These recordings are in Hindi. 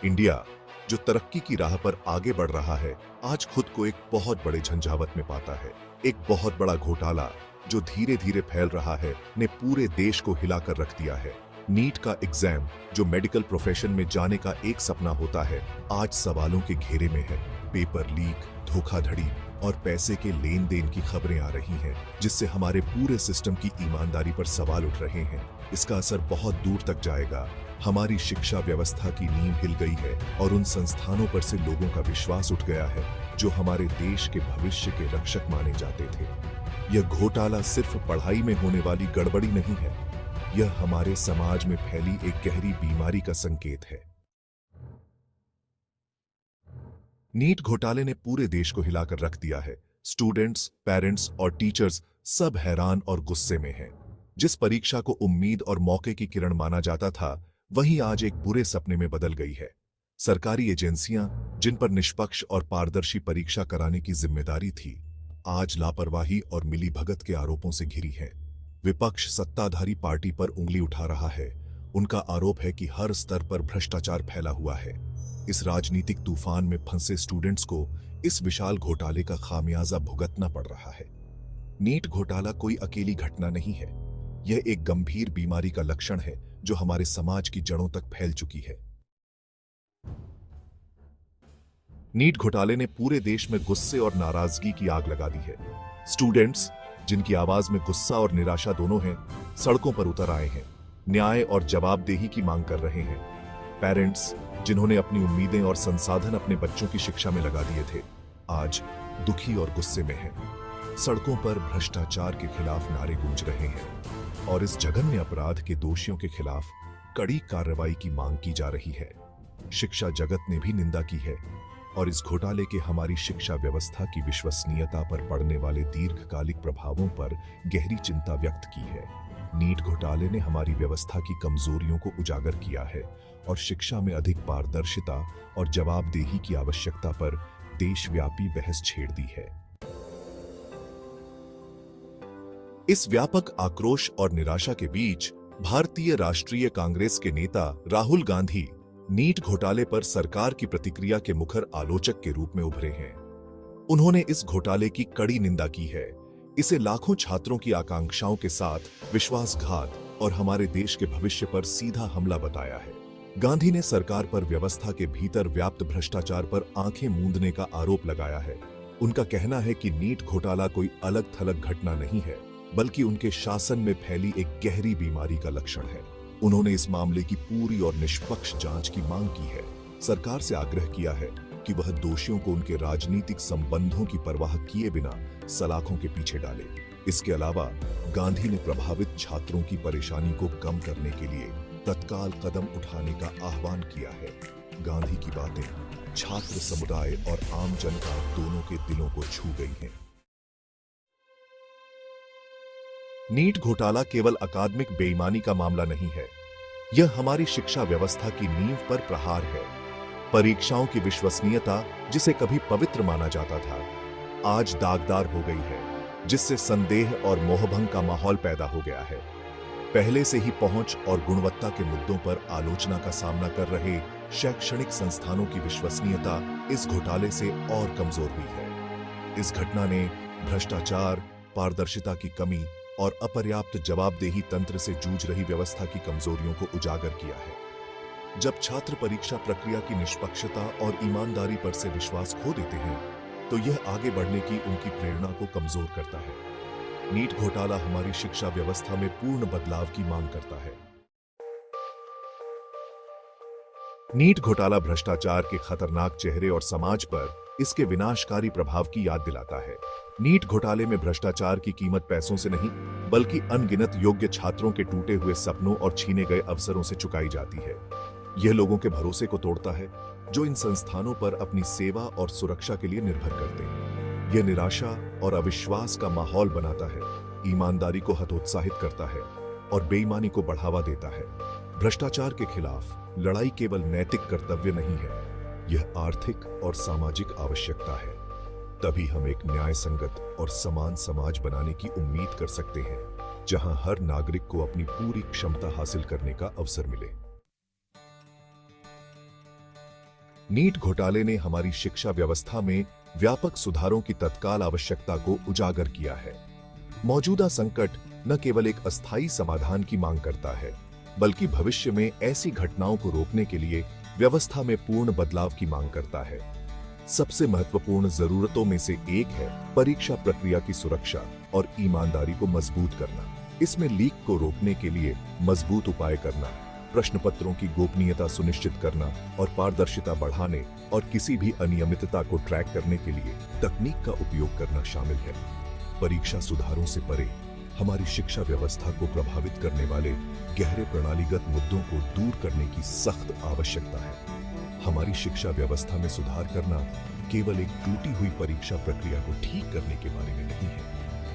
इंडिया, जो तरक्की की राह पर आगे बढ़ रहा है, आज खुद को एक बहुत बड़े झंझावत में पाता है। एक बहुत बड़ा घोटाला जो धीरे धीरे फैल रहा है ने पूरे देश को हिलाकर रख दिया है। नीट का एग्जाम, जो मेडिकल प्रोफेशन में जाने का एक सपना होता है, आज सवालों के घेरे में है। पेपर लीक, धोखाधड़ी और पैसे के लेन देन की खबरें आ रही हैं, जिससे हमारे पूरे सिस्टम की ईमानदारी पर सवाल उठ रहे हैं। इसका असर बहुत दूर तक जाएगा। हमारी शिक्षा व्यवस्था की नींव हिल गई है और उन संस्थानों पर से लोगों का विश्वास उठ गया है जो हमारे देश के भविष्य के रक्षक माने जाते थे। यह घोटाला सिर्फ पढ़ाई में होने वाली गड़बड़ी नहीं है, यह हमारे समाज में फैली एक गहरी बीमारी का संकेत है। नीट घोटाले ने पूरे देश को हिलाकर रख दिया है। स्टूडेंट्स, पेरेंट्स और टीचर्स सब हैरान और गुस्से में हैं। जिस परीक्षा को उम्मीद और मौके की किरण माना जाता था, वही आज एक बुरे सपने में बदल गई है। सरकारी एजेंसियां, जिन पर निष्पक्ष और पारदर्शी परीक्षा कराने की जिम्मेदारी थी, आज लापरवाही और मिलीभगत के आरोपों से घिरी है। विपक्ष सत्ताधारी पार्टी पर उंगली उठा रहा है। उनका आरोप है कि हर स्तर पर भ्रष्टाचार फैला हुआ है। इस राजनीतिक तूफान में फंसे स्टूडेंट्स को इस विशाल घोटाले का खामियाजा भुगतना पड़ रहा है। नीट घोटाला कोई अकेली घटना नहीं है, यह एक गंभीर बीमारी का लक्षण है जो हमारे समाज की जड़ों तक फैल चुकी है। नीट घोटाले ने पूरे देश में गुस्से और नाराजगी की आग लगा दी है। स्टूडेंट्स, जिनकी आवाज में गुस्सा और निराशा दोनों हैं, सड़कों पर उतर आए हैं, न्याय और जवाबदेही की मांग कर रहे हैं। पेरेंट्स, जिन्होंने अपनी उम्मीदें और संसाधन अपने बच्चों की शिक्षा में लगा दिए थे, आज दुखी और गुस्से में हैं। सड़कों पर भ्रष्टाचार के खिलाफ नारे गूंज रहे हैं और इस जघन्य अपराध के दोषियों के खिलाफ कड़ी कार्रवाई की मांग की जा रही है। शिक्षा जगत ने भी निंदा की है और इस घोटाले के हमारी शिक्षा व्यवस्था की विश्वसनीयता पर पड़ने वाले दीर्घकालिक प्रभावों पर गहरी चिंता व्यक्त की है। नीट घोटाले ने हमारी व्यवस्था की कमजोरियों को उजागर किया है और शिक्षा में अधिक पारदर्शिता और जवाबदेही की आवश्यकता पर देशव्यापी बहस छेड़ दी है। इस व्यापक आक्रोश और निराशा के बीच भारतीय राष्ट्रीय कांग्रेस के नेता राहुल गांधी नीट घोटाले पर सरकार की प्रतिक्रिया के मुखर आलोचक के रूप में उभरे हैं। उन्होंने इस घोटाले की कड़ी निंदा की है। इसे लाखों छात्रों की आकांक्षाओं के साथ विश्वासघात और हमारे देश के भविष्य पर सीधा हमला बताया है। गांधी ने सरकार पर व्यवस्था के भीतर व्याप्त भ्रष्टाचार पर आंखें मूंदने का आरोप लगाया है। उनका कहना है कि नीट घोटाला कोई अलग थलग घटना नहीं है, बल्कि उनके शासन में फैली एक गहरी बीमारी का लक्षण है। उन्होंने इस मामले की पूरी और निष्पक्ष जांच की मांग की है। सरकार से आग्रह किया है कि वह दोषियों को उनके राजनीतिक संबंधों की परवाह किए बिना सलाखों के पीछे डाले। इसके अलावा गांधी ने प्रभावित छात्रों की परेशानी को कम करने के लिए तत्काल कदम उठाने का आह्वान किया है। गांधी की बातें छात्र समुदाय और आम जनता दोनों के दिलों को छू गई हैं। नीट घोटाला केवल अकादमिक बेईमानी का मामला नहीं है, यह हमारी शिक्षा व्यवस्था की नींव पर प्रहार है। परीक्षाओं की विश्वसनीयता, जिसे कभी पवित्र माना जाता था, आज दागदार हो गई है, जिससे संदेह और मोहभंग का माहौल पैदा हो गया है। पहले से ही पहुंच और गुणवत्ता के मुद्दों पर आलोचना का सामना कर रहे शैक्षणिक संस्थानों की विश्वसनीयता इस घोटाले से और कमजोर हुई है। इस घटना ने भ्रष्टाचार, पारदर्शिता की कमी और अपर्याप्त जवाबदेही तंत्र से जूझ रही व्यवस्था की कमजोरियों को उजागर किया है। जब छात्र परीक्षा प्रक्रिया की निष्पक्षता और ईमानदारी पर से विश्वास खो देते हैं, तो यह आगे बढ़ने की उनकी प्रेरणा को कमजोर करता है। नीट घोटाला हमारी शिक्षा व्यवस्था में पूर्ण बदलाव की मांग करता है। नीट घोटाला भ्रष्टाचार के खतरनाक चेहरे और समाज पर इसके विनाशकारी प्रभाव की याद दिलाता है। नीट घोटाले में भ्रष्टाचार की कीमत पैसों से नहीं, बल्कि अनगिनत योग्य छात्रों के टूटे हुए सपनों और छीने गए अवसरों से चुकाई जाती है। यह लोगों के भरोसे को तोड़ता है, जो इन संस्थानों पर अपनी सेवा और सुरक्षा के लिए निर्भर करते हैं। यह निराशा और अविश्वास का माहौल बनाता है, ईमानदारी को हतोत्साहित करता है और बेईमानी को बढ़ावा देता है। भ्रष्टाचार के खिलाफ लड़ाई केवल नैतिक कर्तव्य नहीं है, यह आर्थिक और सामाजिक आवश्यकता है। तभी हम एक न्याय संगत और समान समाज बनाने की उम्मीद कर सकते हैं, जहां हर नागरिक को अपनी पूरी क्षमता हासिल करने का अवसर मिले। नीट घोटाले ने हमारी शिक्षा व्यवस्था में व्यापक सुधारों की तत्काल आवश्यकता को उजागर किया है। मौजूदा संकट न केवल एक अस्थायी समाधान की मांग करता है, बल्कि भविष्य में ऐसी घटनाओं को रोकने के लिए व्यवस्था में पूर्ण बदलाव की मांग करता है। सबसे महत्वपूर्ण जरूरतों में से एक है परीक्षा प्रक्रिया की सुरक्षा और ईमानदारी को मजबूत करना। इसमें लीक को रोकने के लिए मजबूत उपाय करना, प्रश्न पत्रों की गोपनीयता सुनिश्चित करना और पारदर्शिता बढ़ाने और किसी भी अनियमितता को ट्रैक करने के लिए तकनीक का उपयोग करना शामिल है। परीक्षा सुधारों से परे हमारी शिक्षा व्यवस्था को प्रभावित करने वाले गहरे प्रणालीगत मुद्दों को दूर करने की सख्त आवश्यकता है। हमारी शिक्षा व्यवस्था में सुधार करना केवल एक टूटी हुई परीक्षा प्रक्रिया को ठीक करने के बारे में नहीं है,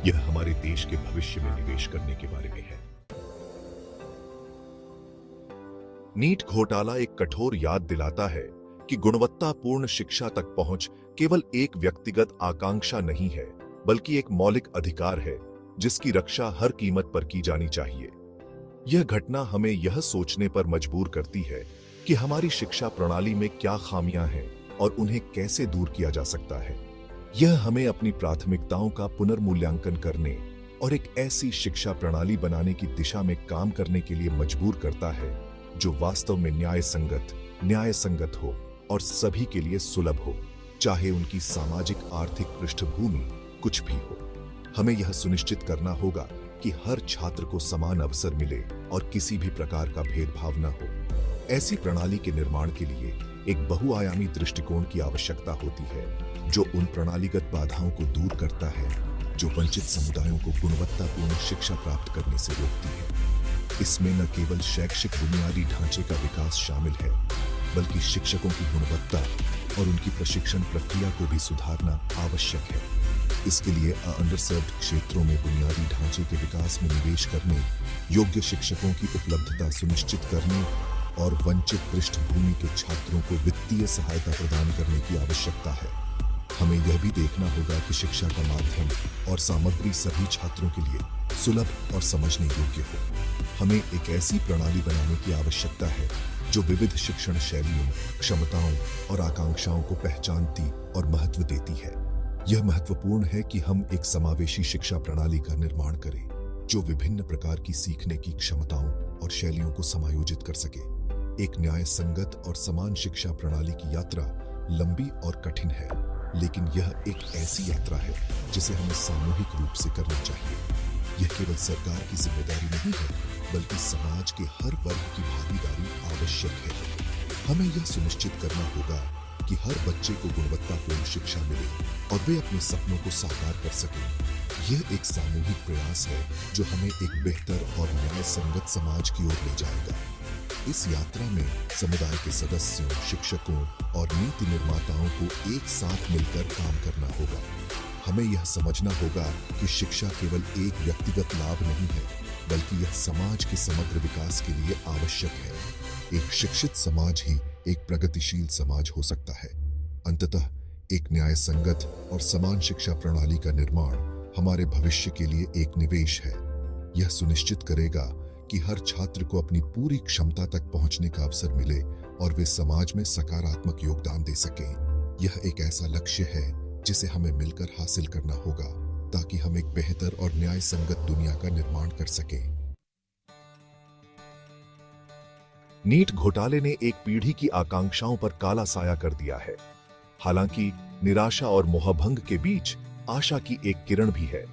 यह हमारे देश के भविष्य में निवेश करने के बारे में है। नीट घोटाला एक कठोर याद दिलाता है कि गुणवत्तापूर्ण शिक्षा तक पहुंच केवल एक व्यक्तिगत आकांक्षा नहीं है, बल्कि एक मौलिक अधिकार है जिसकी रक्षा हर कीमत पर की जानी चाहिए। यह घटना हमें यह सोचने पर मजबूर करती है कि हमारी शिक्षा प्रणाली में क्या खामियां हैं और उन्हें कैसे दूर किया जा सकता है। यह हमें अपनी प्राथमिकताओं का पुनर्मूल्यांकन करने और एक ऐसी शिक्षा प्रणाली बनाने की दिशा में काम करने के लिए मजबूर करता है जो वास्तव में न्याय संगत हो और सभी के लिए सुलभ हो, चाहे उनकी सामाजिक आर्थिक पृष्ठभूमि कुछ भी हो। हमें यह सुनिश्चित करना होगा कि हर छात्र को समान अवसर मिले और किसी भी प्रकार का भेदभाव न हो। ऐसी प्रणाली के निर्माण के लिए एक बहुआयामी दृष्टिकोण की आवश्यकता होती है जो उन प्रणालीगत बाधाओं को दूर करता है जो वंचित समुदायों को गुणवत्तापूर्ण शिक्षा प्राप्त करने से रोकती है। इसमें न केवल शैक्षिक बुनियादी ढांचे का विकास शामिल है, बल्कि शिक्षकों की गुणवत्ता और उनकी प्रशिक्षण प्रक्रिया को भी सुधारना आवश्यक है। इसके लिए अंडरसर्व्ड क्षेत्रों में बुनियादी ढांचे के विकास में निवेश करने, योग्य शिक्षकों की उपलब्धता सुनिश्चित करने और वंचित पृष्ठभूमि के छात्रों को वित्तीय सहायता प्रदान करने की आवश्यकता है। हमें यह भी देखना होगा कि शिक्षा का माध्यम और सामग्री सभी छात्रों के लिए सुलभ और समझने योग्य हो। हमें एक ऐसी प्रणाली बनाने की आवश्यकता है जो विविध शिक्षण शैलियों, क्षमताओं और आकांक्षाओं को पहचानती और महत्व देती है। यह महत्वपूर्ण है कि हम एक समावेशी शिक्षा प्रणाली का निर्माण करें जो विभिन्न प्रकार की सीखने की क्षमताओं और शैलियों को समायोजित कर सके। एक न्याय संगत और समान शिक्षा प्रणाली की यात्रा लंबी और कठिन है, लेकिन यह एक ऐसी यात्रा है जिसे हमें सामूहिक रूप से करना चाहिए। यह केवल सरकार की जिम्मेदारी नहीं है, बल्कि समाज के हर वर्ग की भागीदारी आवश्यक है। हमें यह सुनिश्चित करना होगा कि हर बच्चे को गुणवत्तापूर्ण शिक्षा मिले और वे अपने सपनों को साकार कर सकें। यह एक सामूहिक प्रयास है जो हमें एक बेहतर और न्याय संगत समाज की ओर ले जाएगा। इस यात्रा में समुदाय के सदस्यों, शिक्षकों और नीति निर्माताओं को एक साथ मिलकर काम करना होगा। हमें यह समझना होगा कि शिक्षा केवल एक व्यक्तिगत लाभ नहीं है, बल्कि यह समाज के समग्र विकास के लिए आवश्यक है। एक शिक्षित समाज ही एक प्रगतिशील समाज हो सकता है। अंततः एक न्याय संगत और समान शिक्षा प्रणाली का निर्माण हमारे भविष्य के लिए एक निवेश है। यह सुनिश्चित करेगा कि हर छात्र को अपनी पूरी क्षमता तक पहुंचने का अवसर मिले और वे समाज में सकारात्मक योगदान दे सकें। यह एक ऐसा लक्ष्य है जिसे हमें मिलकर हासिल करना होगा ताकि हम एक बेहतर और न्याय संगत दुनिया का निर्माण कर सकें। नीट घोटाले ने एक पीढ़ी की आकांक्षाओं पर काला साया कर दिया है। हालांकि निराशा और मोहभंग के बीच आशा की एक किरण भी है।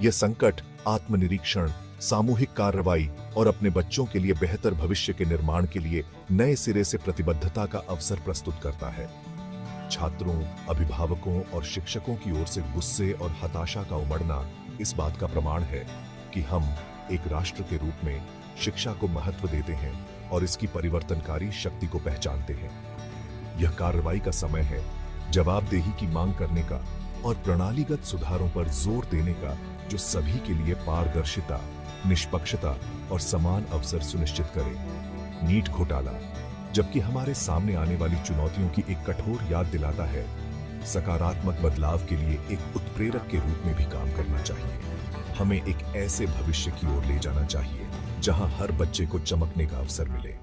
यह संकट आत्मनिरीक्षण, सामूहिक कार्रवाई और अपने बच्चों के लिए बेहतर भविष्य के निर्माण के लिए नए सिरे से प्रतिबद्धता का अवसर प्रस्तुत करता है। छात्रों, अभिभावकों और शिक्षकों की ओर से गुस्से और हताशा का उमड़ना इस बात का प्रमाण है कि हम एक राष्ट्र के रूप में शिक्षा को महत्व देते हैं और इसकी परिवर्तनकारी शक्ति को पहचानते हैं। यह कार्रवाई का समय है, जवाबदेही की मांग करने का और प्रणालीगत सुधारों पर जोर देने का जो सभी के लिए पारदर्शिता, निष्पक्षता और समान अवसर सुनिश्चित करे। नीट घोटाला, जबकि हमारे सामने आने वाली चुनौतियों की एक कठोर याद दिलाता है, सकारात्मक बदलाव के लिए एक उत्प्रेरक के रूप में भी काम करना चाहिए। हमें एक ऐसे भविष्य की ओर ले जाना चाहिए जहां हर बच्चे को चमकने का अवसर मिले।